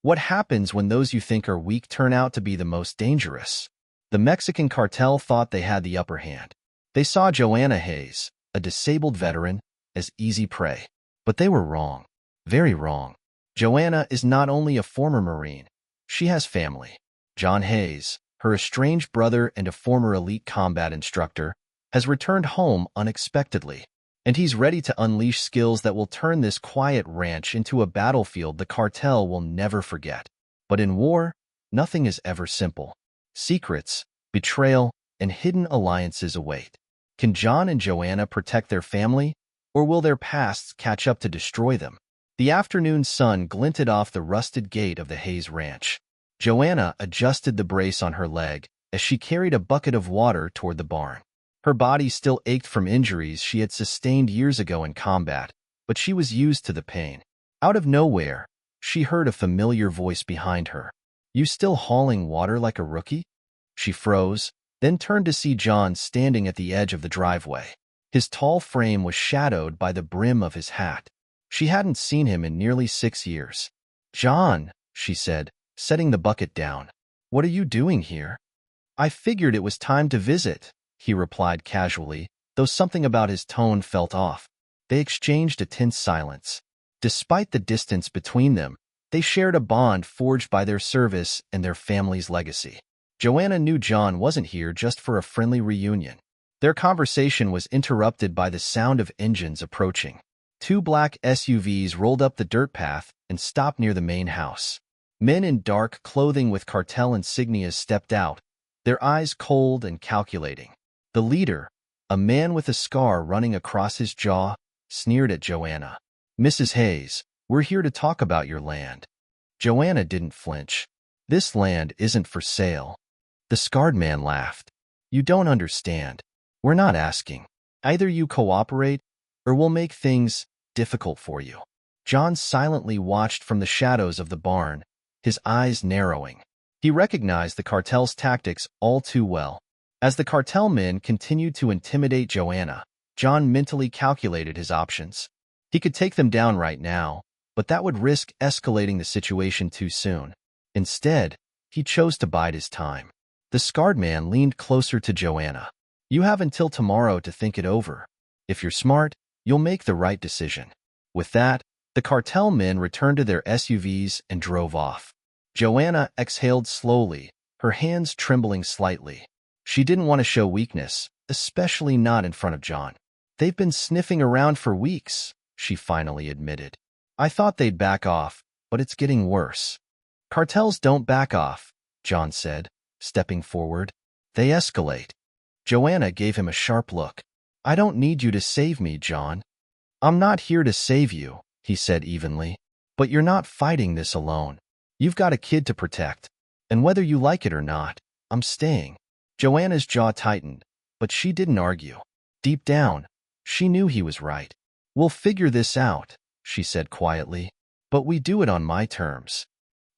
What happens when those you think are weak turn out to be the most dangerous? The Mexican cartel thought they had the upper hand. They saw Joanna Hayes, a disabled veteran, as easy prey. But they were wrong. Very wrong. Joanna is not only a former Marine. She has family. John Hayes, her estranged brother and a former elite combat instructor, has returned home unexpectedly. And he's ready to unleash skills that will turn this quiet ranch into a battlefield the cartel will never forget. But in war, nothing is ever simple. Secrets, betrayal, and hidden alliances await. Can John and Joanna protect their family, or will their pasts catch up to destroy them? The afternoon sun glinted off the rusted gate of the Hayes Ranch. Joanna adjusted the brace on her leg as she carried a bucket of water toward the barn. Her body still ached from injuries she had sustained years ago in combat, but she was used to the pain. Out of nowhere, she heard a familiar voice behind her. "You still hauling water like a rookie?" She froze, then turned to see John standing at the edge of the driveway. His tall frame was shadowed by the brim of his hat. She hadn't seen him in nearly 6 years. "John," she said, setting the bucket down. "What are you doing here?" "I figured it was time to visit," he replied casually, though something about his tone felt off. They exchanged a tense silence. Despite the distance between them, they shared a bond forged by their service and their family's legacy. Joanna knew John wasn't here just for a friendly reunion. Their conversation was interrupted by the sound of engines approaching. 2 black SUVs rolled up the dirt path and stopped near the main house. Men in dark clothing with cartel insignias stepped out, their eyes cold and calculating. The leader, a man with a scar running across his jaw, sneered at Joanna. "Mrs. Hayes, we're here to talk about your land." Joanna didn't flinch. "This land isn't for sale." The scarred man laughed. "You don't understand. We're not asking. Either you cooperate, or we'll make things difficult for you." John silently watched from the shadows of the barn, his eyes narrowing. He recognized the cartel's tactics all too well. As the cartel men continued to intimidate Joanna, John mentally calculated his options. He could take them down right now, but that would risk escalating the situation too soon. Instead, he chose to bide his time. The scarred man leaned closer to Joanna. "You have until tomorrow to think it over. If you're smart, you'll make the right decision." With that, the cartel men returned to their SUVs and drove off. Joanna exhaled slowly, her hands trembling slightly. She didn't want to show weakness, especially not in front of John. "They've been sniffing around for weeks," she finally admitted. "I thought they'd back off, but it's getting worse." "Cartels don't back off," John said, stepping forward. "They escalate." Joanna gave him a sharp look. "I don't need you to save me, John." "I'm not here to save you," he said evenly. "But you're not fighting this alone. You've got a kid to protect. And whether you like it or not, I'm staying." Joanna's jaw tightened, but she didn't argue. Deep down, she knew he was right. "We'll figure this out," she said quietly. "But we do it on my terms."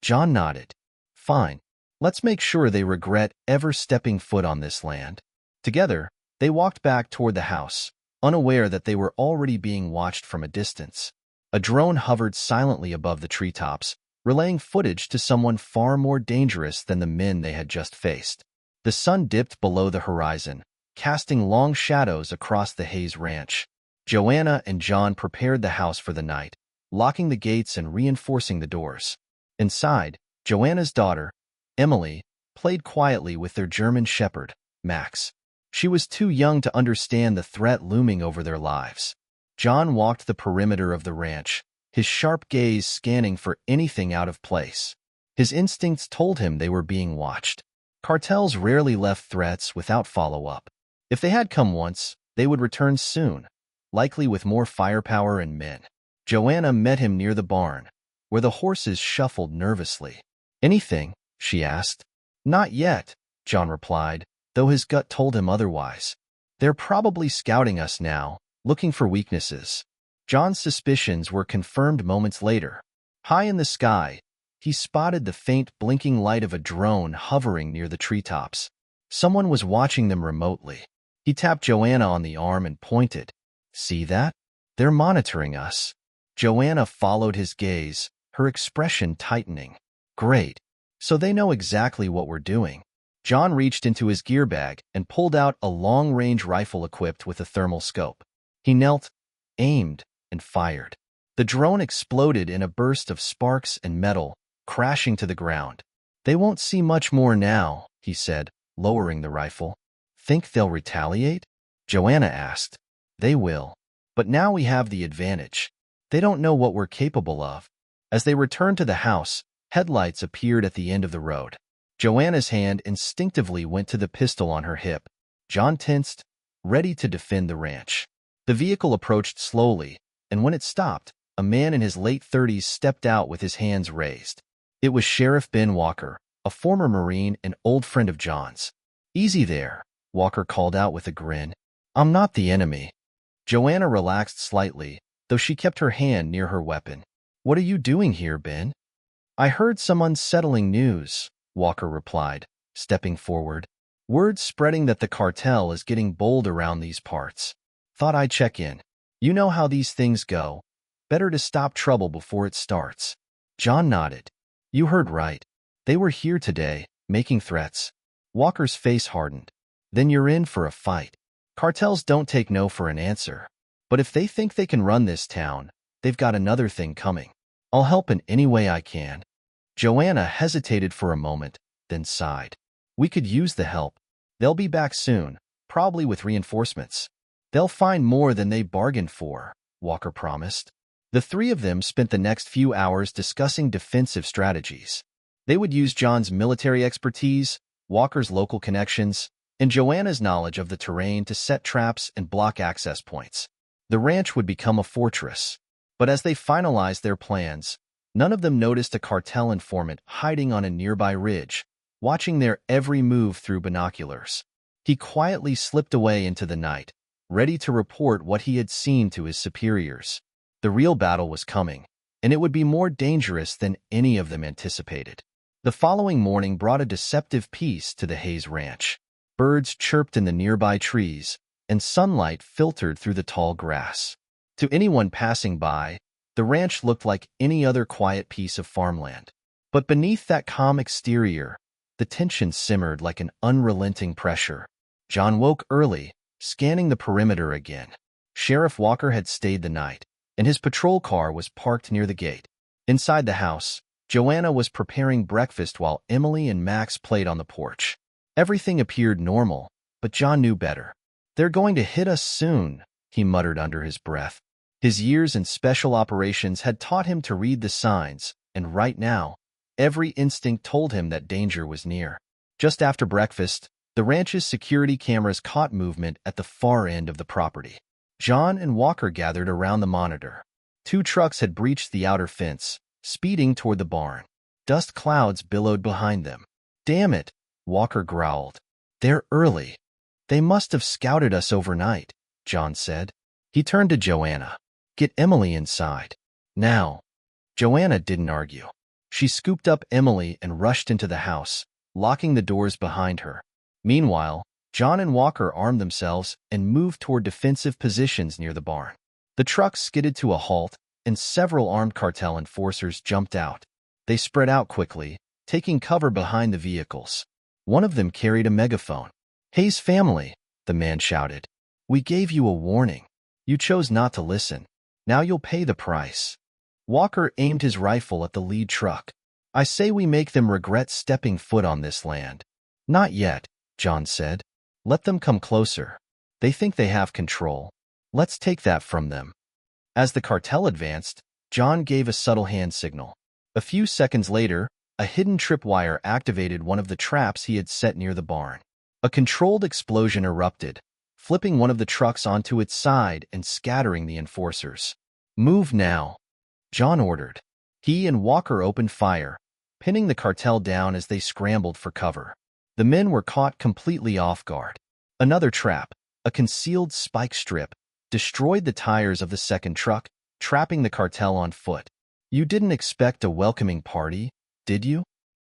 John nodded. "Fine. Let's make sure they regret ever stepping foot on this land." Together, they walked back toward the house, unaware that they were already being watched from a distance. A drone hovered silently above the treetops, relaying footage to someone far more dangerous than the men they had just faced. The sun dipped below the horizon, casting long shadows across the Hayes Ranch. Joanna and John prepared the house for the night, locking the gates and reinforcing the doors. Inside, Joanna's daughter, Emily, played quietly with their German shepherd, Max. She was too young to understand the threat looming over their lives. John walked the perimeter of the ranch, his sharp gaze scanning for anything out of place. His instincts told him they were being watched. Cartels rarely left threats without follow-up. If they had come once, they would return soon, likely with more firepower and men. Joanna met him near the barn, where the horses shuffled nervously. "Anything?" she asked. "Not yet," John replied, though his gut told him otherwise. "They're probably scouting us now, looking for weaknesses." John's suspicions were confirmed moments later. High in the sky, he spotted the faint blinking light of a drone hovering near the treetops. Someone was watching them remotely. He tapped Joanna on the arm and pointed. "See that? They're monitoring us." Joanna followed his gaze, her expression tightening. Great. So they know exactly what we're doing. John reached into his gear bag and pulled out a long-range rifle equipped with a thermal scope. He knelt, aimed, and fired. The drone exploded in a burst of sparks and metal, crashing to the ground. They won't see much more now, he said, lowering the rifle. Think they'll retaliate? Joanna asked. They will. But now we have the advantage. They don't know what we're capable of. As they returned to the house, headlights appeared at the end of the road. Joanna's hand instinctively went to the pistol on her hip. John tensed, ready to defend the ranch. The vehicle approached slowly, and when it stopped, a man in his late 30s stepped out with his hands raised. It was Sheriff Ben Walker, a former Marine and old friend of John's. Easy there, Walker called out with a grin. I'm not the enemy. Joanna relaxed slightly, though she kept her hand near her weapon. What are you doing here, Ben? I heard some unsettling news, Walker replied, stepping forward. Word spreading that the cartel is getting bold around these parts. Thought I'd check in. You know how these things go. Better to stop trouble before it starts. John nodded. You heard right. They were here today, making threats. Walker's face hardened. Then you're in for a fight. Cartels don't take no for an answer. But if they think they can run this town, they've got another thing coming. I'll help in any way I can. Joanna hesitated for a moment, then sighed. We could use the help. They'll be back soon, probably with reinforcements. They'll find more than they bargained for, Walker promised. The three of them spent the next few hours discussing defensive strategies. They would use John's military expertise, Walker's local connections, and Joanna's knowledge of the terrain to set traps and block access points. The ranch would become a fortress. But as they finalized their plans, none of them noticed a cartel informant hiding on a nearby ridge, watching their every move through binoculars. He quietly slipped away into the night, ready to report what he had seen to his superiors. The real battle was coming, and it would be more dangerous than any of them anticipated. The following morning brought a deceptive peace to the Hayes Ranch. Birds chirped in the nearby trees, and sunlight filtered through the tall grass. To anyone passing by, the ranch looked like any other quiet piece of farmland. But beneath that calm exterior, the tension simmered like an unrelenting pressure. John woke early, scanning the perimeter again. Sheriff Walker had stayed the night, and his patrol car was parked near the gate. Inside the house, Joanna was preparing breakfast while Emily and Max played on the porch. Everything appeared normal, but John knew better. They're going to hit us soon, he muttered under his breath. His years in special operations had taught him to read the signs, and right now, every instinct told him that danger was near. Just after breakfast, the ranch's security cameras caught movement at the far end of the property. John and Walker gathered around the monitor. 2 trucks had breached the outer fence, speeding toward the barn. Dust clouds billowed behind them. Damn it, Walker growled. They're early. They must have scouted us overnight, John said. He turned to Joanna. Get Emily inside. Now. Joanna didn't argue. She scooped up Emily and rushed into the house, locking the doors behind her. Meanwhile, John and Walker armed themselves and moved toward defensive positions near the barn. The truck skidded to a halt, and several armed cartel enforcers jumped out. They spread out quickly, taking cover behind the vehicles. One of them carried a megaphone. Hayes family, the man shouted. We gave you a warning. You chose not to listen. Now you'll pay the price. Walker aimed his rifle at the lead truck. I say we make them regret stepping foot on this land. Not yet, John said. Let them come closer. They think they have control. Let's take that from them. As the cartel advanced, John gave a subtle hand signal. A few seconds later, a hidden tripwire activated one of the traps he had set near the barn. A controlled explosion erupted, flipping one of the trucks onto its side and scattering the enforcers. Move now, John ordered. He and Walker opened fire, pinning the cartel down as they scrambled for cover. The men were caught completely off guard. Another trap, a concealed spike strip, destroyed the tires of the second truck, trapping the cartel on foot. You didn't expect a welcoming party, did you?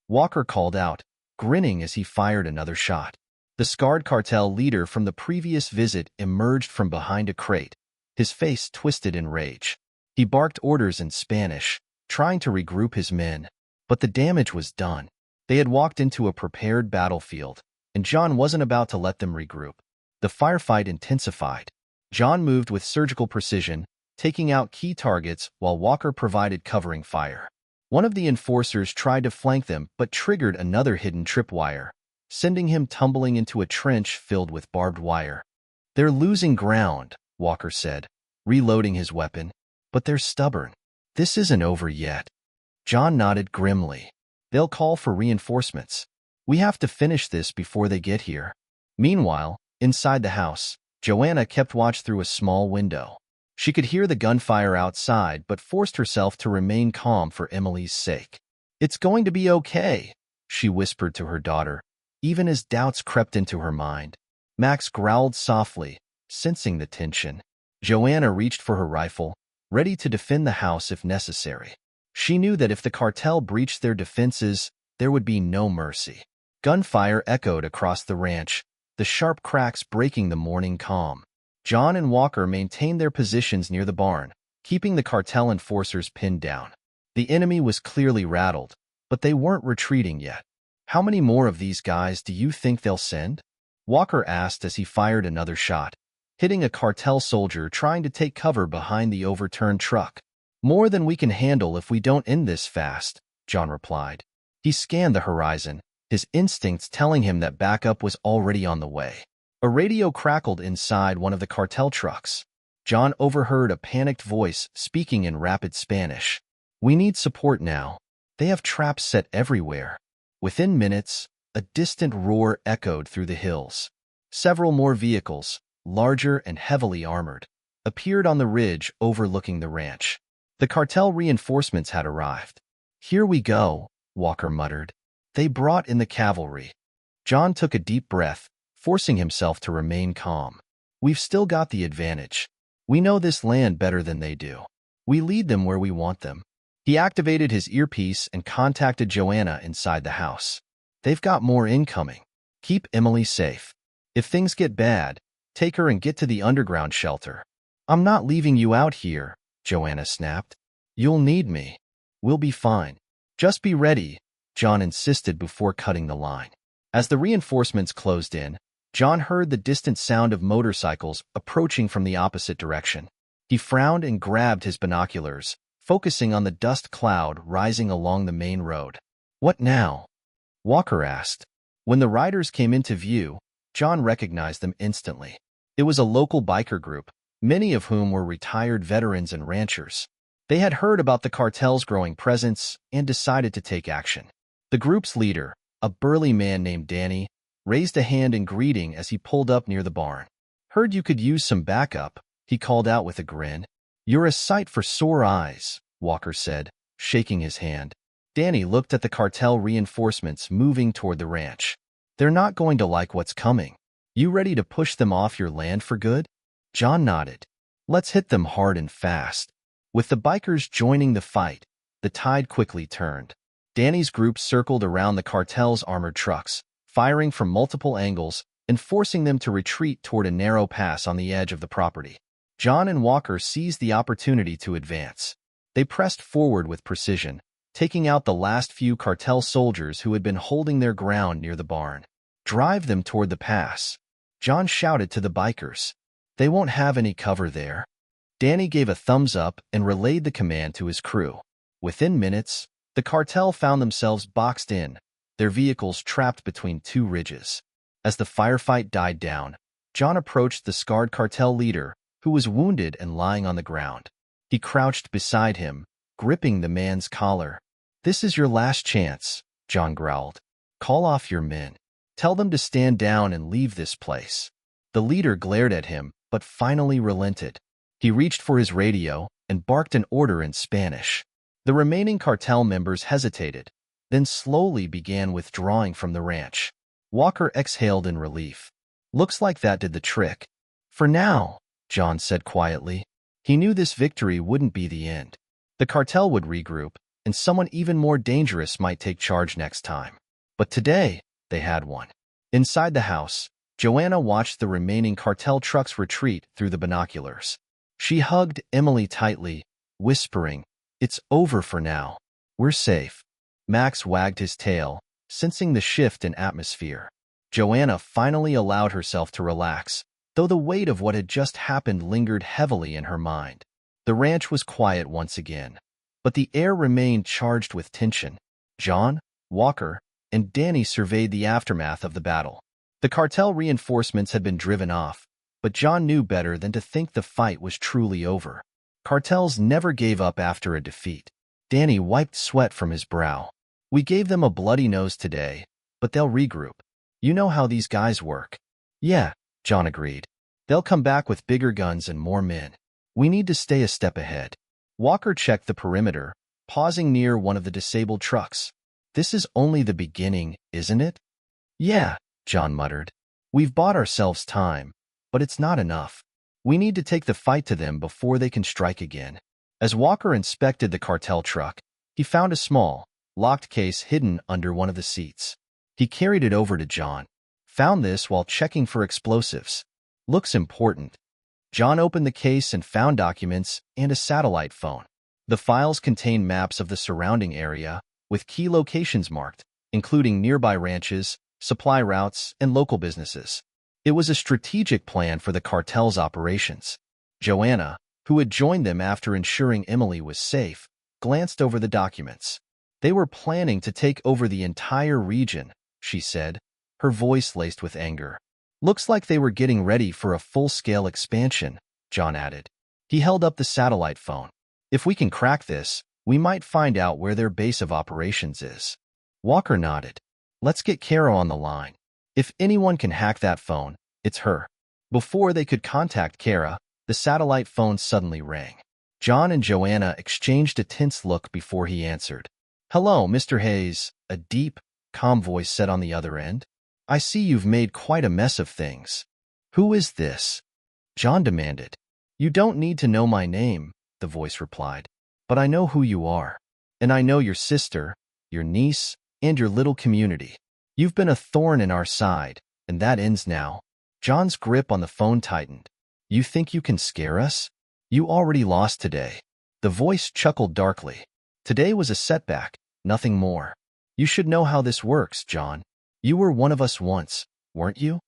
Walker called out, grinning as he fired another shot. The scarred cartel leader from the previous visit emerged from behind a crate, his face twisted in rage. He barked orders in Spanish, trying to regroup his men. But the damage was done. They had walked into a prepared battlefield, and John wasn't about to let them regroup. The firefight intensified. John moved with surgical precision, taking out key targets while Walker provided covering fire. One of the enforcers tried to flank them but triggered another hidden tripwire, sending him tumbling into a trench filled with barbed wire. "They're losing ground," Walker said, reloading his weapon. "But they're stubborn. This isn't over yet." John nodded grimly. "They'll call for reinforcements. We have to finish this before they get here." Meanwhile, inside the house, Joanna kept watch through a small window. She could hear the gunfire outside but forced herself to remain calm for Emily's sake. "It's going to be okay," she whispered to her daughter, even as doubts crept into her mind. Max growled softly, sensing the tension. Joanna reached for her rifle, ready to defend the house if necessary. She knew that if the cartel breached their defenses, there would be no mercy. Gunfire echoed across the ranch, the sharp cracks breaking the morning calm. John and Walker maintained their positions near the barn, keeping the cartel enforcers pinned down. The enemy was clearly rattled, but they weren't retreating yet. "How many more of these guys do you think they'll send?" Walker asked as he fired another shot, hitting a cartel soldier trying to take cover behind the overturned truck. "More than we can handle if we don't end this fast," John replied. He scanned the horizon, his instincts telling him that backup was already on the way. A radio crackled inside one of the cartel trucks. John overheard a panicked voice speaking in rapid Spanish. "We need support now. They have traps set everywhere." Within minutes, a distant roar echoed through the hills. Several more vehicles, larger and heavily armored, appeared on the ridge overlooking the ranch. The cartel reinforcements had arrived. "Here we go," Walker muttered. They brought in the cavalry. John took a deep breath, forcing himself to remain calm. "We've still got the advantage. We know this land better than they do. We lead them where we want them." He activated his earpiece and contacted Joanna inside the house. "They've got more incoming. Keep Emily safe. If things get bad, take her and get to the underground shelter." "I'm not leaving you out here," Joanna snapped. "You'll need me. We'll be fine. Just be ready," John insisted before cutting the line. As the reinforcements closed in, John heard the distant sound of motorcycles approaching from the opposite direction. He frowned and grabbed his binoculars, focusing on the dust cloud rising along the main road. "What now?" Walker asked. When the riders came into view, John recognized them instantly. It was a local biker group, many of whom were retired veterans and ranchers. They had heard about the cartel's growing presence and decided to take action. The group's leader, a burly man named Danny, raised a hand in greeting as he pulled up near the barn. "Heard you could use some backup," he called out with a grin. "You're a sight for sore eyes," Walker said, shaking his hand. Danny looked at the cartel reinforcements moving toward the ranch. "They're not going to like what's coming. You ready to push them off your land for good?" John nodded. "Let's hit them hard and fast." With the bikers joining the fight, the tide quickly turned. Danny's group circled around the cartel's armored trucks, firing from multiple angles and forcing them to retreat toward a narrow pass on the edge of the property. John and Walker seized the opportunity to advance. They pressed forward with precision, taking out the last few cartel soldiers who had been holding their ground near the barn. "Drive them toward the pass," John shouted to the bikers. "They won't have any cover there." Danny gave a thumbs up and relayed the command to his crew. Within minutes, the cartel found themselves boxed in, their vehicles trapped between two ridges. As the firefight died down, John approached the scarred cartel leader, who was wounded and lying on the ground. He crouched beside him, gripping the man's collar. "This is your last chance," John growled. "Call off your men. Tell them to stand down and leave this place." The leader glared at him, but finally relented. He reached for his radio and barked an order in Spanish. The remaining cartel members hesitated, then slowly began withdrawing from the ranch. Walker exhaled in relief. "Looks like that did the trick." "For now," John said quietly. He knew this victory wouldn't be the end. The cartel would regroup, and someone even more dangerous might take charge next time. But today, they had one. Inside the house, Joanna watched the remaining cartel trucks retreat through the binoculars. She hugged Emily tightly, whispering, "It's over for now. We're safe." Max wagged his tail, sensing the shift in atmosphere. Joanna finally allowed herself to relax, though the weight of what had just happened lingered heavily in her mind. The ranch was quiet once again, but the air remained charged with tension. John, Walker, and Danny surveyed the aftermath of the battle. The cartel reinforcements had been driven off, but John knew better than to think the fight was truly over. Cartels never gave up after a defeat. Danny wiped sweat from his brow. We gave them a bloody nose today, but they'll regroup. You know how these guys work. Yeah, John agreed. They'll come back with bigger guns and more men. We need to stay a step ahead. Walker checked the perimeter, pausing near one of the disabled trucks. This is only the beginning, isn't it? Yeah, John muttered. We've bought ourselves time, but it's not enough. We need to take the fight to them before they can strike again. As Walker inspected the cartel truck, he found a small, locked case hidden under one of the seats. He carried it over to John. Found this while checking for explosives. Looks important. John opened the case and found documents and a satellite phone. The files contained maps of the surrounding area, with key locations marked, including nearby ranches, supply routes, and local businesses. It was a strategic plan for the cartel's operations. Joanna, who had joined them after ensuring Emily was safe, glanced over the documents. They were planning to take over the entire region, she said, her voice laced with anger. Looks like they were getting ready for a full-scale expansion, John added. He held up the satellite phone. If we can crack this, we might find out where their base of operations is. Walker nodded. Let's get Kara on the line. If anyone can hack that phone, it's her. Before they could contact Kara, the satellite phone suddenly rang. John and Joanna exchanged a tense look before he answered. Hello, Mr. Hayes, a deep, calm voice said on the other end. I see you've made quite a mess of things. Who is this? John demanded. You don't need to know my name, the voice replied. But I know who you are. And I know your sister, your niece, and your little community. You've been a thorn in our side, and that ends now. John's grip on the phone tightened. You think you can scare us? You already lost today. The voice chuckled darkly. Today was a setback, nothing more. You should know how this works, John. You were one of us once, weren't you?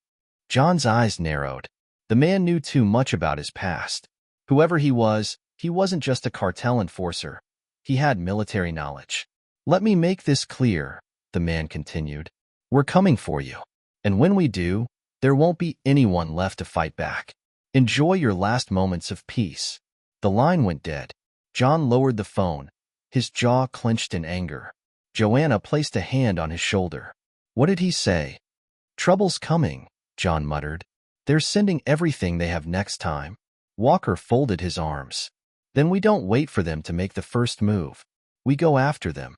John's eyes narrowed. The man knew too much about his past. Whoever he wasn't just a cartel enforcer. He had military knowledge. Let me make this clear, the man continued. We're coming for you. And when we do, there won't be anyone left to fight back. Enjoy your last moments of peace. The line went dead. John lowered the phone, his jaw clenched in anger. Joanna placed a hand on his shoulder. What did he say? Trouble's coming, John muttered. They're sending everything they have next time. Walker folded his arms. Then we don't wait for them to make the first move. We go after them.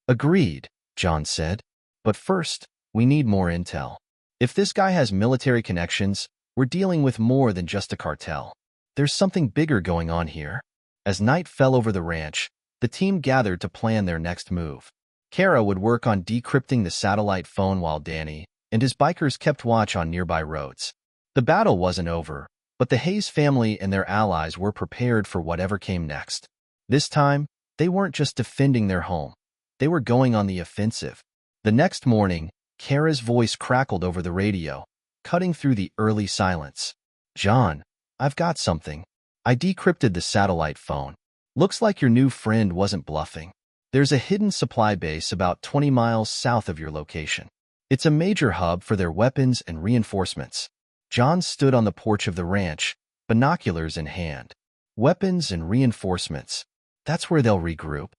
Agreed, John said. But first, we need more intel. If this guy has military connections, we're dealing with more than just a cartel. There's something bigger going on here. As night fell over the ranch, the team gathered to plan their next move. Kara would work on decrypting the satellite phone while Danny and his bikers kept watch on nearby roads. The battle wasn't over, but the Hayes family and their allies were prepared for whatever came next. This time, they weren't just defending their home. They were going on the offensive. The next morning, Kara's voice crackled over the radio, cutting through the early silence. John, I've got something. I decrypted the satellite phone. Looks like your new friend wasn't bluffing. There's a hidden supply base about 20 miles south of your location. It's a major hub for their weapons and reinforcements. John stood on the porch of the ranch, binoculars in hand. Weapons and reinforcements. That's where they'll regroup.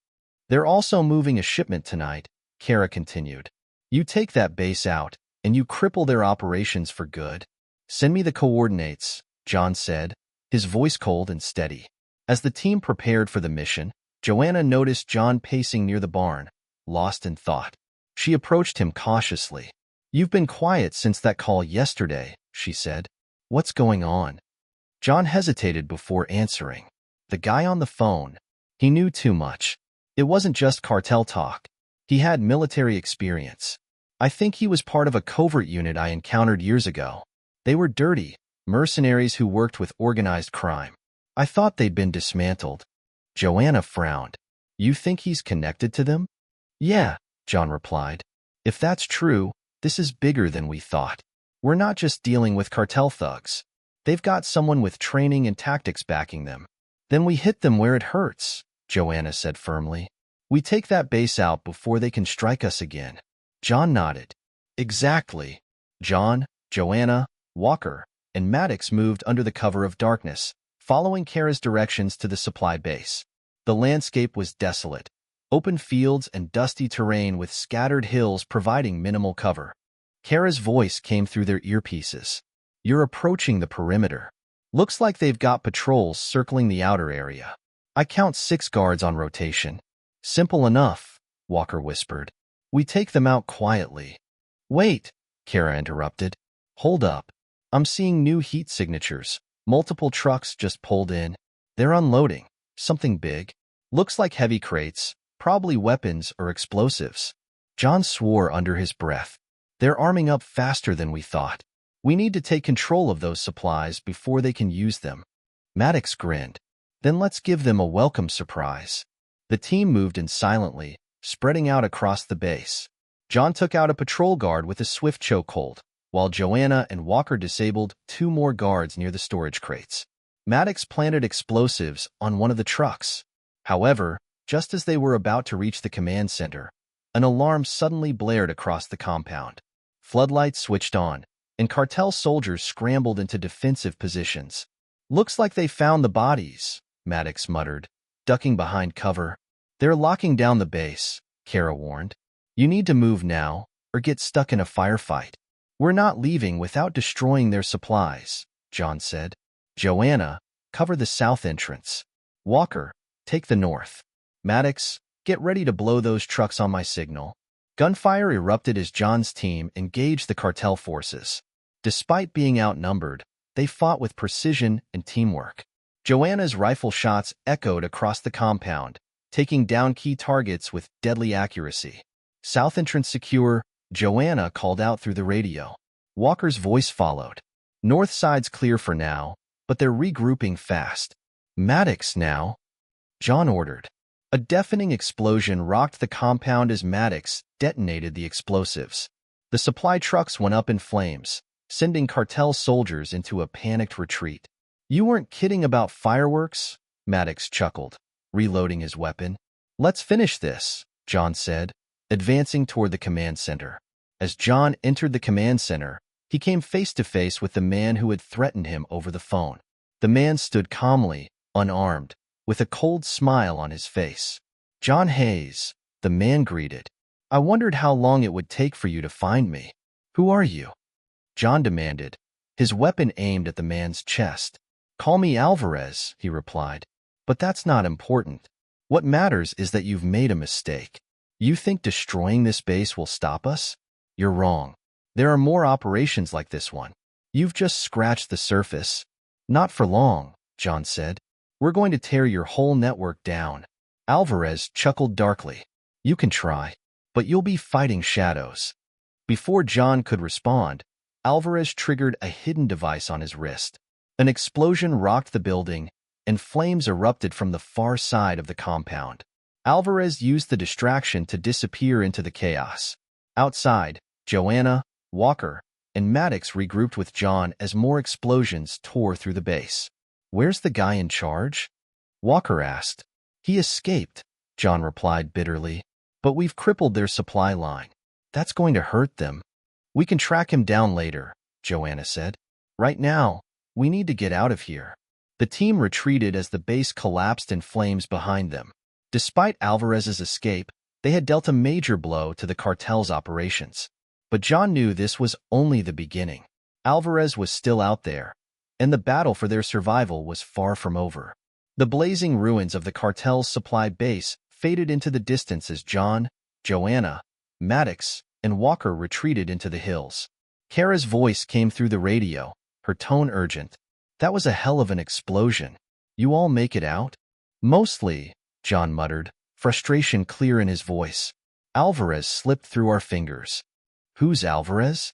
They're also moving a shipment tonight, Kara continued. You take that base out, and you cripple their operations for good. Send me the coordinates, John said, his voice cold and steady. As the team prepared for the mission, Joanna noticed John pacing near the barn, lost in thought. She approached him cautiously. You've been quiet since that call yesterday, she said. What's going on? John hesitated before answering. The guy on the phone. He knew too much. It wasn't just cartel talk. He had military experience. I think he was part of a covert unit I encountered years ago. They were dirty, mercenaries who worked with organized crime. I thought they'd been dismantled. Joanna frowned. You think he's connected to them? Yeah, John replied. If that's true, this is bigger than we thought. We're not just dealing with cartel thugs. They've got someone with training and tactics backing them. Then we hit them where it hurts, Joanna said firmly. We take that base out before they can strike us again. John nodded. Exactly. John, Joanna, Walker, and Maddox moved under the cover of darkness, following Kara's directions to the supply base. The landscape was desolate, open fields and dusty terrain with scattered hills providing minimal cover. Kara's voice came through their earpieces. You're approaching the perimeter. Looks like they've got patrols circling the outer area. I count 6 guards on rotation. Simple enough, Walker whispered. We take them out quietly. Wait, Kara interrupted. Hold up. I'm seeing new heat signatures. Multiple trucks just pulled in. They're unloading. Something big. Looks like heavy crates, probably weapons or explosives. John swore under his breath. They're arming up faster than we thought. We need to take control of those supplies before they can use them. Maddox grinned. Then let's give them a welcome surprise. The team moved in silently, spreading out across the base. John took out a patrol guard with a swift chokehold, while Joanna and Walker disabled 2 more guards near the storage crates. Maddox planted explosives on one of the trucks. However, just as they were about to reach the command center, an alarm suddenly blared across the compound. Floodlights switched on, and cartel soldiers scrambled into defensive positions. Looks like they found the bodies, Maddox muttered, ducking behind cover. They're locking down the base, Kara warned. You need to move now, or get stuck in a firefight. We're not leaving without destroying their supplies, John said. Joanna, cover the south entrance. Walker, take the north. Maddox, get ready to blow those trucks on my signal. Gunfire erupted as John's team engaged the cartel forces. Despite being outnumbered, they fought with precision and teamwork. Joanna's rifle shots echoed across the compound, taking down key targets with deadly accuracy. South entrance secure, Joanna called out through the radio. Walker's voice followed. North side's clear for now, but they're regrouping fast. Maddox now, John ordered. A deafening explosion rocked the compound as Maddox detonated the explosives. The supply trucks went up in flames, sending cartel soldiers into a panicked retreat. You weren't kidding about fireworks? Maddox chuckled, reloading his weapon. Let's finish this, John said, advancing toward the command center. As John entered the command center, he came face to face with the man who had threatened him over the phone. The man stood calmly, unarmed, with a cold smile on his face. John Hayes, the man greeted. I wondered how long it would take for you to find me. Who are you? John demanded, his weapon aimed at the man's chest. Call me Alvarez, he replied. But that's not important. What matters is that you've made a mistake. You think destroying this base will stop us? You're wrong. There are more operations like this one. You've just scratched the surface. Not for long, John said. We're going to tear your whole network down. Alvarez chuckled darkly. You can try, but you'll be fighting shadows. Before John could respond, Alvarez triggered a hidden device on his wrist. An explosion rocked the building, and flames erupted from the far side of the compound. Alvarez used the distraction to disappear into the chaos. Outside, Joanna, Walker, and Maddox regrouped with John as more explosions tore through the base. Where's the guy in charge? Walker asked. He escaped, John replied bitterly. But we've crippled their supply line. That's going to hurt them. We can track him down later, Joanna said. Right now, we need to get out of here. The team retreated as the base collapsed in flames behind them. Despite Alvarez's escape, they had dealt a major blow to the cartel's operations. But John knew this was only the beginning. Alvarez was still out there, and the battle for their survival was far from over. The blazing ruins of the cartel's supply base faded into the distance as John, Joanna, Maddox, and Walker retreated into the hills. Kara's voice came through the radio, her tone urgent. That was a hell of an explosion. You all make it out? Mostly, John muttered, frustration clear in his voice. Alvarez slipped through our fingers. Who's Alvarez?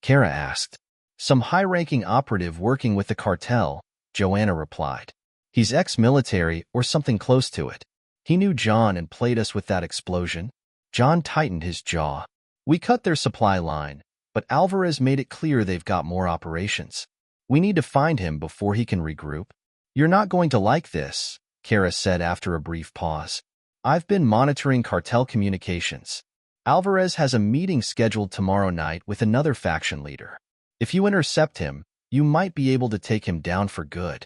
Kara asked. Some high-ranking operative working with the cartel, Joanna replied. He's ex-military or something close to it. He knew John and played us with that explosion. John tightened his jaw. We cut their supply line, but Alvarez made it clear they've got more operations. We need to find him before he can regroup. You're not going to like this, Kara said after a brief pause. I've been monitoring cartel communications. Alvarez has a meeting scheduled tomorrow night with another faction leader. If you intercept him, you might be able to take him down for good.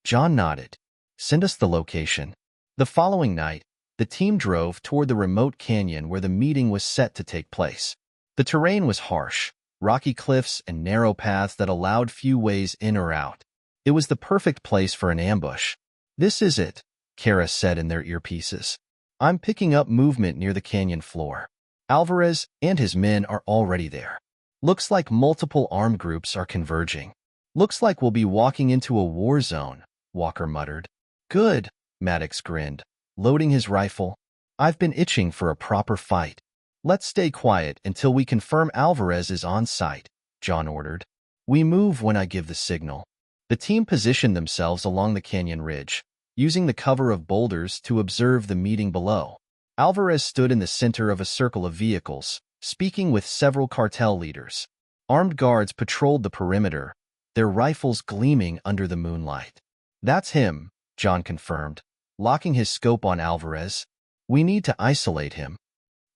John nodded. Send us the location. The following night, the team drove toward the remote canyon where the meeting was set to take place. The terrain was harsh, rocky cliffs and narrow paths that allowed few ways in or out. It was the perfect place for an ambush. This is it, Kara said in their earpieces. I'm picking up movement near the canyon floor. Alvarez and his men are already there. Looks like multiple armed groups are converging. Looks like we'll be walking into a war zone, Walker muttered. Good, Maddox grinned, loading his rifle. I've been itching for a proper fight. Let's stay quiet until we confirm Alvarez is on site, John ordered. We move when I give the signal. The team positioned themselves along the canyon ridge, using the cover of boulders to observe the meeting below. Alvarez stood in the center of a circle of vehicles, speaking with several cartel leaders. Armed guards patrolled the perimeter, their rifles gleaming under the moonlight. That's him, John confirmed, locking his scope on Alvarez. We need to isolate him.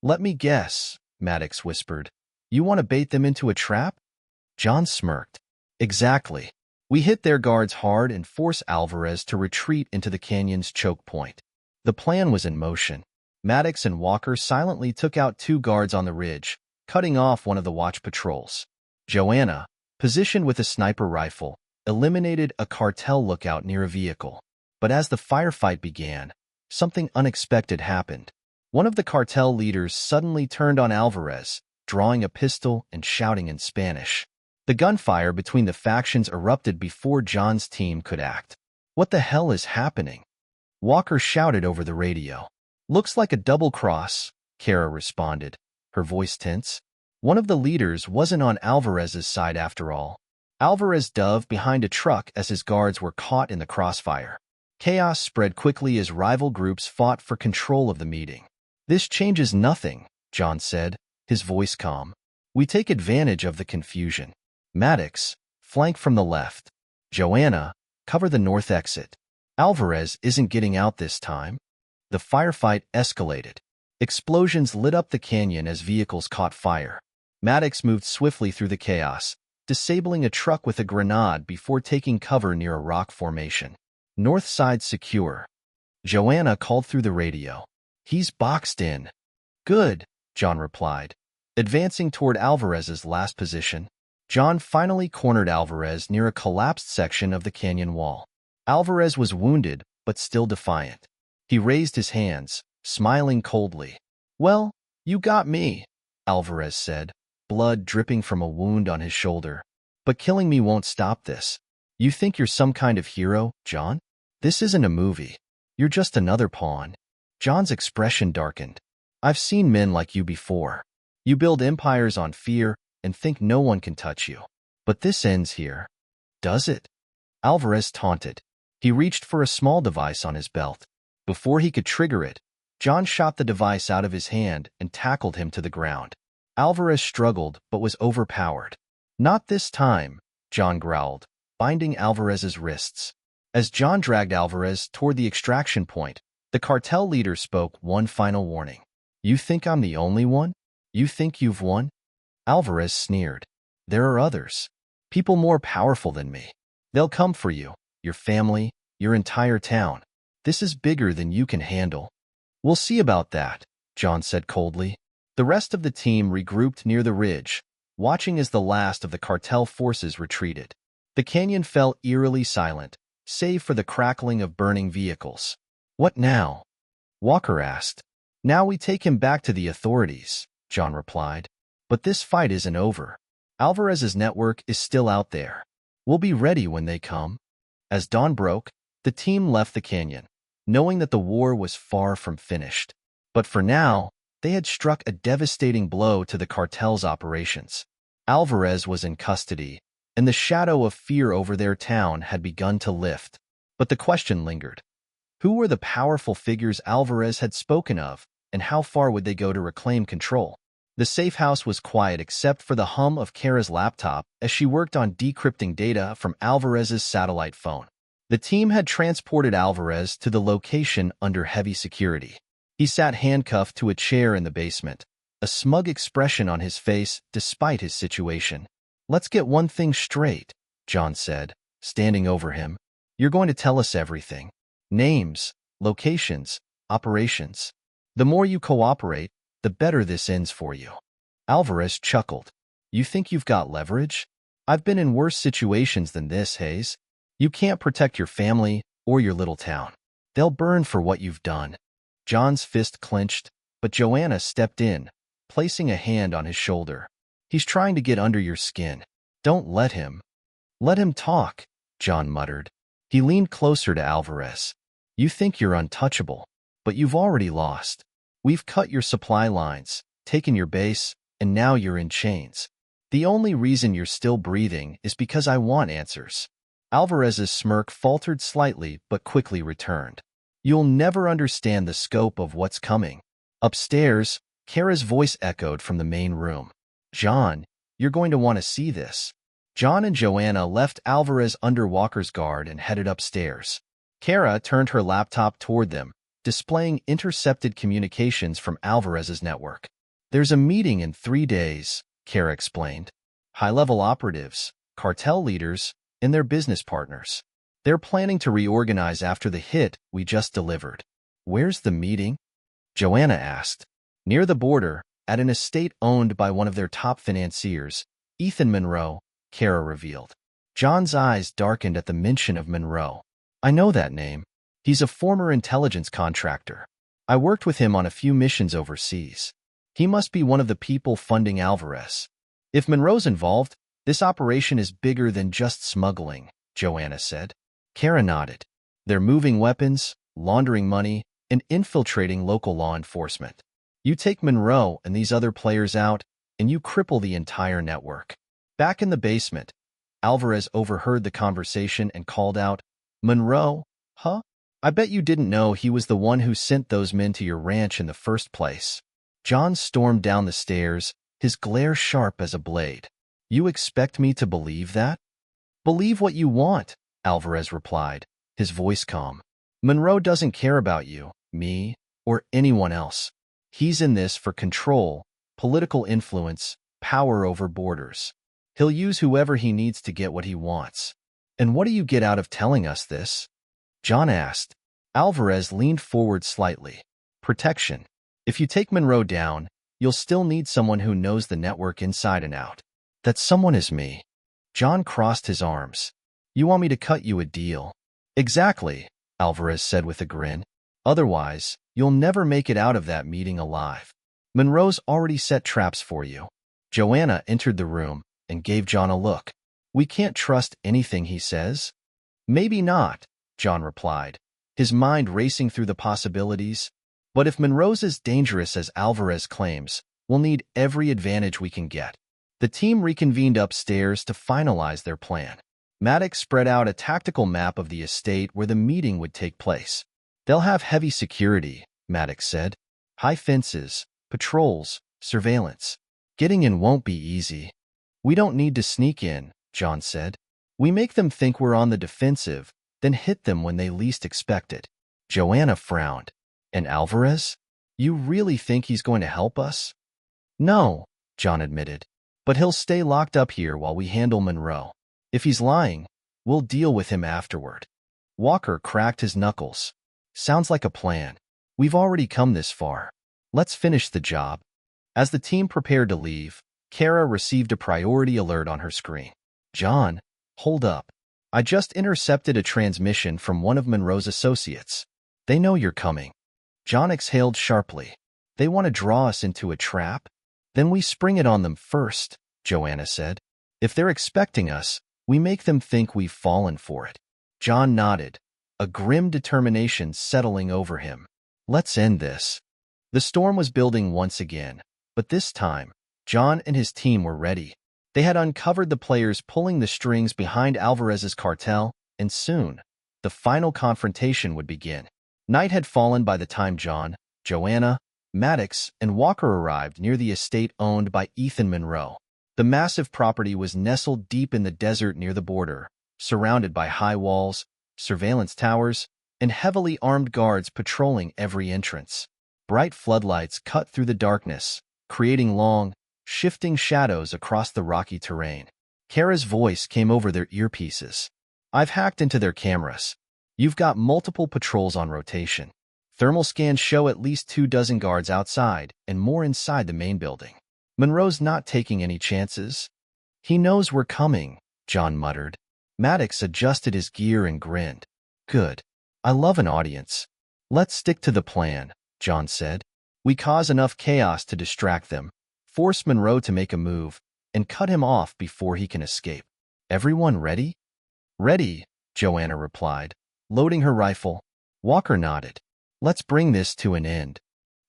Let me guess, Maddox whispered. You want to bait them into a trap? John smirked. Exactly. We hit their guards hard and force Alvarez to retreat into the canyon's choke point. The plan was in motion. Maddox and Walker silently took out 2 guards on the ridge, cutting off one of the watch patrols. Joanna, positioned with a sniper rifle, eliminated a cartel lookout near a vehicle. But as the firefight began, something unexpected happened. One of the cartel leaders suddenly turned on Alvarez, drawing a pistol and shouting in Spanish. The gunfire between the factions erupted before John's team could act. What the hell is happening? Walker shouted over the radio. Looks like a double cross, Kara responded, her voice tense. One of the leaders wasn't on Alvarez's side after all. Alvarez dove behind a truck as his guards were caught in the crossfire. Chaos spread quickly as rival groups fought for control of the meeting. This changes nothing, John said, his voice calm. We take advantage of the confusion. Maddox, flank from the left. Joanna, cover the north exit. Alvarez isn't getting out this time. The firefight escalated. Explosions lit up the canyon as vehicles caught fire. Maddox moved swiftly through the chaos, disabling a truck with a grenade before taking cover near a rock formation. North side secure. Joanna called through the radio. He's boxed in. Good, John replied, advancing toward Alvarez's last position. John finally cornered Alvarez near a collapsed section of the canyon wall. Alvarez was wounded, but still defiant. He raised his hands, smiling coldly. Well, you got me, Alvarez said, blood dripping from a wound on his shoulder. But killing me won't stop this. You think you're some kind of hero, John? This isn't a movie. You're just another pawn. John's expression darkened. I've seen men like you before. You build empires on fear and think no one can touch you. But this ends here. Does it? Alvarez taunted. He reached for a small device on his belt. Before he could trigger it, John shot the device out of his hand and tackled him to the ground. Alvarez struggled but was overpowered. Not this time, John growled, binding Alvarez's wrists. As John dragged Alvarez toward the extraction point, the cartel leader spoke one final warning. You think I'm the only one? You think you've won? Alvarez sneered. There are others. People more powerful than me. They'll come for you, your family, your entire town. This is bigger than you can handle. We'll see about that, John said coldly. The rest of the team regrouped near the ridge, watching as the last of the cartel forces retreated. The canyon fell eerily silent, save for the crackling of burning vehicles. What now? Walker asked. Now we take him back to the authorities, John replied. But this fight isn't over. Alvarez's network is still out there. We'll be ready when they come. As dawn broke, the team left the canyon, knowing that the war was far from finished. But for now, they had struck a devastating blow to the cartel's operations. Alvarez was in custody, and the shadow of fear over their town had begun to lift. But the question lingered. Who were the powerful figures Alvarez had spoken of, and how far would they go to reclaim control? The safe house was quiet except for the hum of Kara's laptop as she worked on decrypting data from Alvarez's satellite phone. The team had transported Alvarez to the location under heavy security. He sat handcuffed to a chair in the basement, a smug expression on his face despite his situation. "Let's get one thing straight," John said, standing over him. "You're going to tell us everything. Names, locations, operations. The more you cooperate, the better this ends for you." Alvarez chuckled. "You think you've got leverage? I've been in worse situations than this, Hayes. You can't protect your family or your little town. They'll burn for what you've done." John's fist clenched, but Joanna stepped in, placing a hand on his shoulder. "He's trying to get under your skin. Don't let him." "Let him talk," John muttered. He leaned closer to Alvarez. "You think you're untouchable, but you've already lost. We've cut your supply lines, taken your base, and now you're in chains. The only reason you're still breathing is because I want answers." Alvarez's smirk faltered slightly but quickly returned. "You'll never understand the scope of what's coming." Upstairs, Kara's voice echoed from the main room. "John, you're going to want to see this." John and Joanna left Alvarez under Walker's guard and headed upstairs. Kara turned her laptop toward them, displaying intercepted communications from Alvarez's network. "There's a meeting in 3 days," Kara explained. "High-level operatives, cartel leaders, and their business partners. They're planning to reorganize after the hit we just delivered." "Where's the meeting?" Joanna asked. "Near the border, at an estate owned by one of their top financiers, Ethan Monroe," Kara revealed. John's eyes darkened at the mention of Monroe. "I know that name. He's a former intelligence contractor. I worked with him on a few missions overseas. He must be one of the people funding Alvarez. If Monroe's involved, this operation is bigger than just smuggling," Joanna said. Kara nodded. "They're moving weapons, laundering money, and infiltrating local law enforcement. You take Monroe and these other players out, and you cripple the entire network." Back in the basement, Alvarez overheard the conversation and called out, "Monroe? Huh? I bet you didn't know he was the one who sent those men to your ranch in the first place." John stormed down the stairs, his glare sharp as a blade. "You expect me to believe that?" "Believe what you want," Alvarez replied, his voice calm. "Monroe doesn't care about you, me, or anyone else. He's in this for control, political influence, power over borders. He'll use whoever he needs to get what he wants." "And what do you get out of telling us this?" John asked. Alvarez leaned forward slightly. "Protection. If you take Monroe down, you'll still need someone who knows the network inside and out. That someone is me." John crossed his arms. "You want me to cut you a deal?" "Exactly," Alvarez said with a grin. "Otherwise, you'll never make it out of that meeting alive. Monroe's already set traps for you." Joanna entered the room and gave John a look. "We can't trust anything he says?" "Maybe not," John replied, his mind racing through the possibilities. "But if Monroe's as dangerous as Alvarez claims, we'll need every advantage we can get." The team reconvened upstairs to finalize their plan. Maddox spread out a tactical map of the estate where the meeting would take place. "They'll have heavy security," Maddox said. "High fences, patrols, surveillance. Getting in won't be easy." "We don't need to sneak in," John said. "We make them think we're on the defensive, then hit them when they least expect it." Joanna frowned. "And Alvarez? You really think he's going to help us?" "No," John admitted. "But he'll stay locked up here while we handle Monroe. If he's lying, we'll deal with him afterward." Walker cracked his knuckles. "Sounds like a plan. We've already come this far. Let's finish the job." As the team prepared to leave, Kara received a priority alert on her screen. "John, hold up. I just intercepted a transmission from one of Monroe's associates. They know you're coming." John exhaled sharply. "They want to draw us into a trap? Then we spring it on them first," Joanna said. "If they're expecting us, we make them think we've fallen for it." John nodded, a grim determination settling over him. "Let's end this." The storm was building once again, but this time, John and his team were ready. They had uncovered the players pulling the strings behind Alvarez's cartel, and soon, the final confrontation would begin. Night had fallen by the time John, Joanna, Maddox and Walker arrived near the estate owned by Ethan Monroe. The massive property was nestled deep in the desert near the border, surrounded by high walls, surveillance towers, and heavily armed guards patrolling every entrance. Bright floodlights cut through the darkness, creating long, shifting shadows across the rocky terrain. Kara's voice came over their earpieces. "I've hacked into their cameras. You've got multiple patrols on rotation. Thermal scans show at least 24 guards outside and more inside the main building. Monroe's not taking any chances." "He knows we're coming," John muttered. Maddox adjusted his gear and grinned. "Good. I love an audience. Let's stick to the plan," John said. "We cause enough chaos to distract them, force Monroe to make a move, and cut him off before he can escape. Everyone ready?" "Ready," Joanna replied, loading her rifle. Walker nodded. "Let's bring this to an end."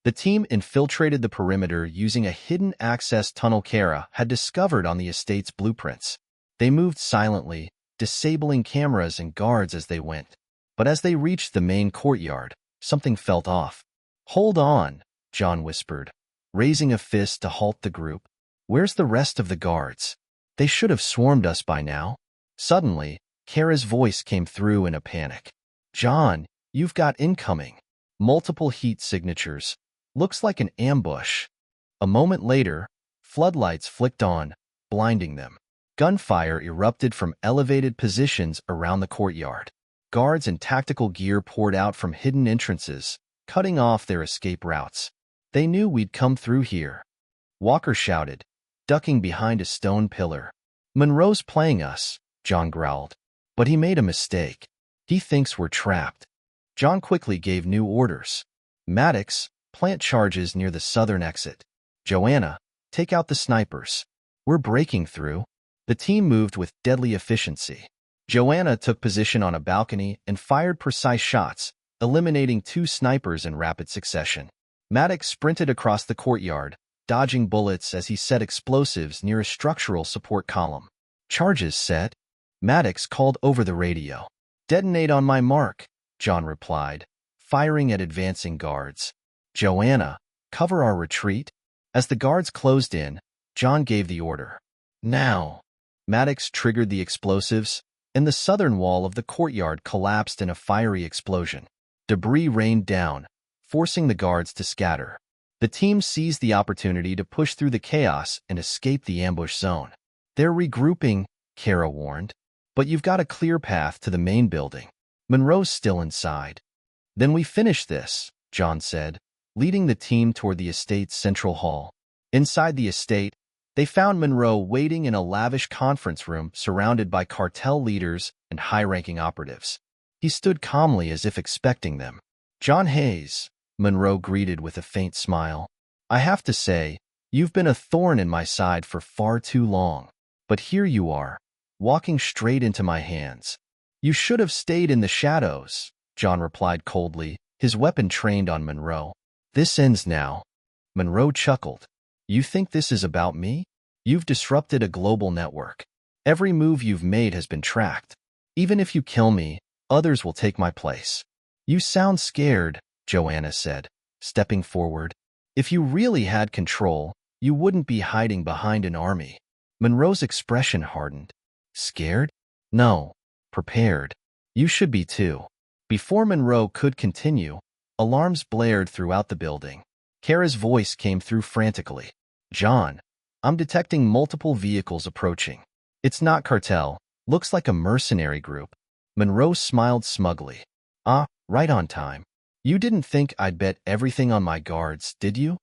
The team infiltrated the perimeter using a hidden access tunnel Kara had discovered on the estate's blueprints. They moved silently, disabling cameras and guards as they went. But as they reached the main courtyard, something felt off. "Hold on," John whispered, raising a fist to halt the group. "Where's the rest of the guards? They should have swarmed us by now." Suddenly, Kara's voice came through in a panic. "John, you've got incoming. Multiple heat signatures. Looks like an ambush." A moment later, floodlights flicked on, blinding them. Gunfire erupted from elevated positions around the courtyard. Guards in tactical gear poured out from hidden entrances, cutting off their escape routes. "They knew we'd come through here," Walker shouted, ducking behind a stone pillar. "Monroe's playing us," John growled. "But he made a mistake. He thinks we're trapped." John quickly gave new orders. "Maddox, plant charges near the southern exit. Joanna, take out the snipers. We're breaking through." The team moved with deadly efficiency. Joanna took position on a balcony and fired precise shots, eliminating 2 snipers in rapid succession. Maddox sprinted across the courtyard, dodging bullets as he set explosives near a structural support column. "Charges set," Maddox called over the radio. "Detonate on my mark," John replied, firing at advancing guards. "Joanna, cover our retreat." As the guards closed in, John gave the order. "Now." Maddox triggered the explosives, and the southern wall of the courtyard collapsed in a fiery explosion. Debris rained down, forcing the guards to scatter. The team seized the opportunity to push through the chaos and escape the ambush zone. "They're regrouping," Kara warned. "But you've got a clear path to the main building. Monroe's still inside." "Then we finish this," John said, leading the team toward the estate's central hall. Inside the estate, they found Monroe waiting in a lavish conference room surrounded by cartel leaders and high-ranking operatives. He stood calmly as if expecting them. "John Hayes," Monroe greeted with a faint smile. "I have to say, you've been a thorn in my side for far too long. But here you are, walking straight into my hands." "You should have stayed in the shadows," John replied coldly, his weapon trained on Monroe. "This ends now." Monroe chuckled. "You think this is about me? You've disrupted a global network. Every move you've made has been tracked. Even if you kill me, others will take my place." "You sound scared," Joanna said, stepping forward. "If you really had control, you wouldn't be hiding behind an army." Monroe's expression hardened. "Scared? No. Prepared. You should be too." Before Monroe could continue, alarms blared throughout the building. Kara's voice came through frantically. "John, I'm detecting multiple vehicles approaching. It's not Cartel. Looks like a mercenary group." Monroe smiled smugly. "Ah, right on time. You didn't think I'd bet everything on my guards, did you?"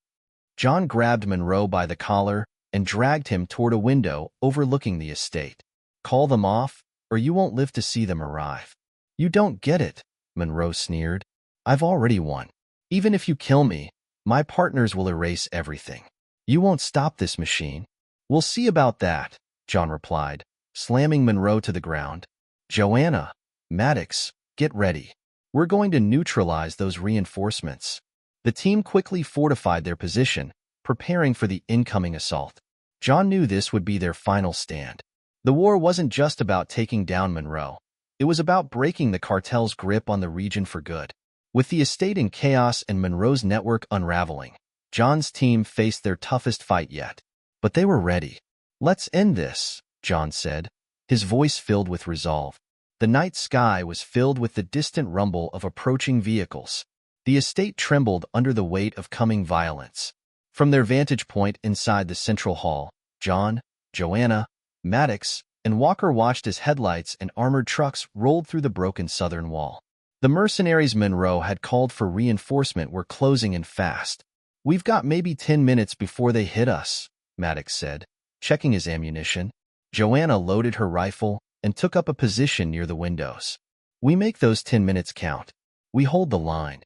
John grabbed Monroe by the collar and dragged him toward a window overlooking the estate. "Call them off, or you won't live to see them arrive." "You don't get it," Monroe sneered. "I've already won. Even if you kill me, my partners will erase everything. You won't stop this machine." "We'll see about that," John replied, slamming Monroe to the ground. "Joanna, Maddox, get ready. We're going to neutralize those reinforcements." The team quickly fortified their position, preparing for the incoming assault. John knew this would be their final stand. The war wasn't just about taking down Monroe. It was about breaking the cartel's grip on the region for good. With the estate in chaos and Monroe's network unraveling, John's team faced their toughest fight yet, but they were ready. "Let's end this," John said, his voice filled with resolve. The night sky was filled with the distant rumble of approaching vehicles. The estate trembled under the weight of coming violence. From their vantage point inside the central hall, John, Joanna, Maddox, and Walker watched as headlights and armored trucks rolled through the broken southern wall. The mercenaries Monroe had called for reinforcement were closing in fast. "We've got maybe 10 minutes before they hit us," Maddox said, checking his ammunition. Joanna loaded her rifle and took up a position near the windows. "We make those 10 minutes count. We hold the line."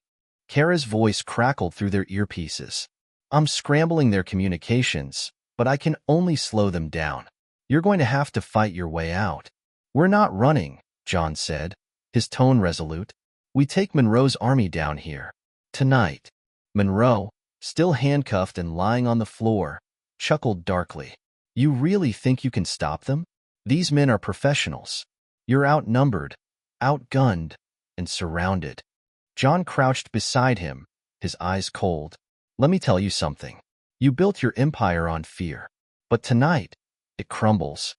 Kara's voice crackled through their earpieces. "I'm scrambling their communications, but I can only slow them down. You're going to have to fight your way out." "We're not running," John said, his tone resolute. "We take Monroe's army down here. Tonight." Monroe, still handcuffed and lying on the floor, chuckled darkly. "You really think you can stop them? These men are professionals. You're outnumbered, outgunned, and surrounded." John crouched beside him, his eyes cold. "Let me tell you something. You built your empire on fear. But tonight, it crumbles."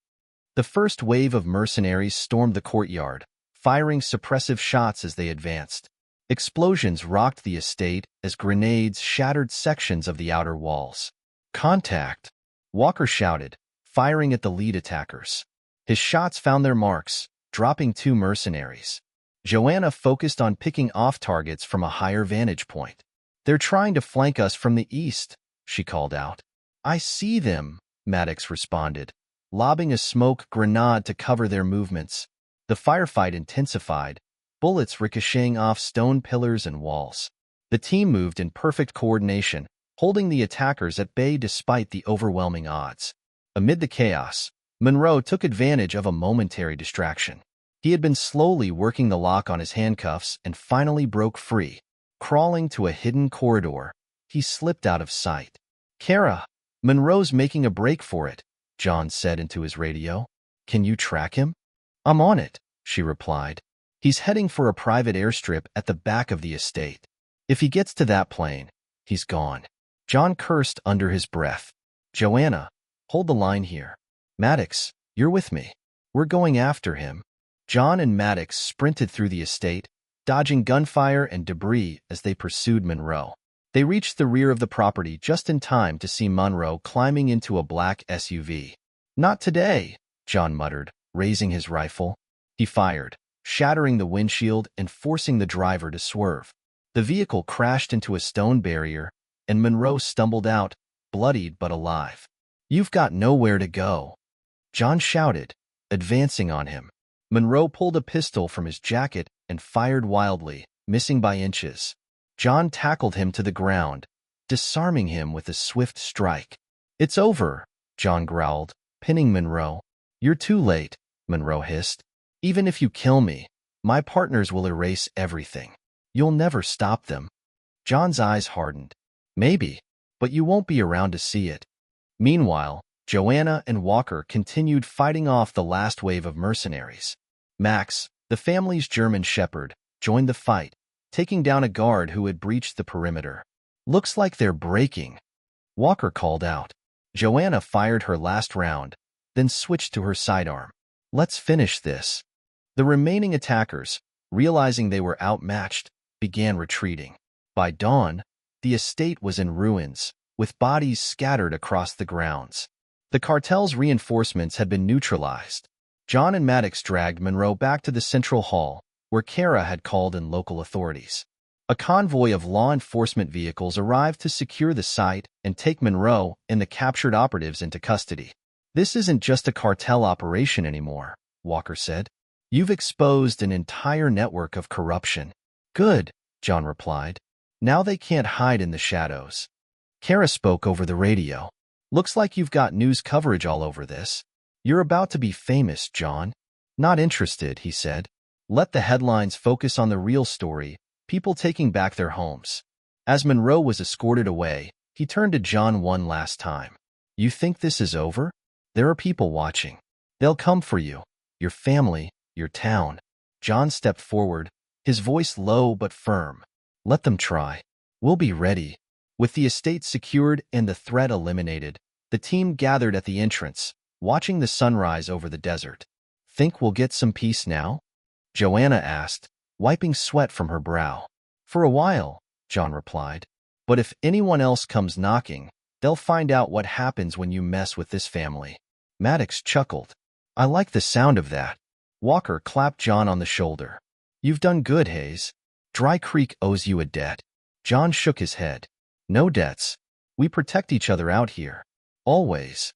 The first wave of mercenaries stormed the courtyard, firing suppressive shots as they advanced. Explosions rocked the estate as grenades shattered sections of the outer walls. "Contact!" Walker shouted, firing at the lead attackers. His shots found their marks, dropping 2 mercenaries. Joanna focused on picking off targets from a higher vantage point. "They're trying to flank us from the east," she called out. "I see them," Maddox responded, lobbing a smoke grenade to cover their movements. The firefight intensified, bullets ricocheting off stone pillars and walls. The team moved in perfect coordination, holding the attackers at bay despite the overwhelming odds. Amid the chaos, Monroe took advantage of a momentary distraction. He had been slowly working the lock on his handcuffs and finally broke free. Crawling to a hidden corridor, he slipped out of sight. "Kara, Monroe's making a break for it," John said into his radio. "Can you track him?" "I'm on it," she replied. "He's heading for a private airstrip at the back of the estate. If he gets to that plane, he's gone." John cursed under his breath. "Joanna, hold the line here. Maddox, you're with me. We're going after him." John and Maddox sprinted through the estate, dodging gunfire and debris as they pursued Monroe. They reached the rear of the property just in time to see Monroe climbing into a black SUV. "Not today," John muttered, raising his rifle. He fired, shattering the windshield and forcing the driver to swerve. The vehicle crashed into a stone barrier, and Monroe stumbled out, bloodied but alive. "You've got nowhere to go," John shouted, advancing on him. Monroe pulled a pistol from his jacket and fired wildly, missing by inches. John tackled him to the ground, disarming him with a swift strike. "It's over," John growled, pinning Monroe. "You're too late," Monroe hissed. "Even if you kill me, my partners will erase everything. You'll never stop them." John's eyes hardened. "Maybe, but you won't be around to see it." Meanwhile, Joanna and Walker continued fighting off the last wave of mercenaries. Max, the family's German shepherd, joined the fight, taking down a guard who had breached the perimeter. "Looks like they're breaking," Walker called out. Joanna fired her last round, then switched to her sidearm. "Let's finish this." The remaining attackers, realizing they were outmatched, began retreating. By dawn, the estate was in ruins, with bodies scattered across the grounds. The cartel's reinforcements had been neutralized. John and Maddox dragged Monroe back to the central hall, where Kara had called in local authorities. A convoy of law enforcement vehicles arrived to secure the site and take Monroe and the captured operatives into custody. "This isn't just a cartel operation anymore," Walker said. "You've exposed an entire network of corruption." "Good," John replied. "Now they can't hide in the shadows." Kara spoke over the radio. "Looks like you've got news coverage all over this. You're about to be famous, John." "Not interested," he said. "Let the headlines focus on the real story, people taking back their homes." As Monroe was escorted away, he turned to John one last time. "You think this is over? There are people watching. They'll come for you, your family, your town." John stepped forward, his voice low but firm. "Let them try. We'll be ready." With the estate secured and the threat eliminated, the team gathered at the entrance, watching the sunrise over the desert. "Think we'll get some peace now?" Joanna asked, wiping sweat from her brow. "For a while," John replied. "But if anyone else comes knocking, they'll find out what happens when you mess with this family." Maddox chuckled. "I like the sound of that." Walker clapped John on the shoulder. "You've done good, Hayes. Dry Creek owes you a debt." John shook his head. "No debts. We protect each other out here. Always."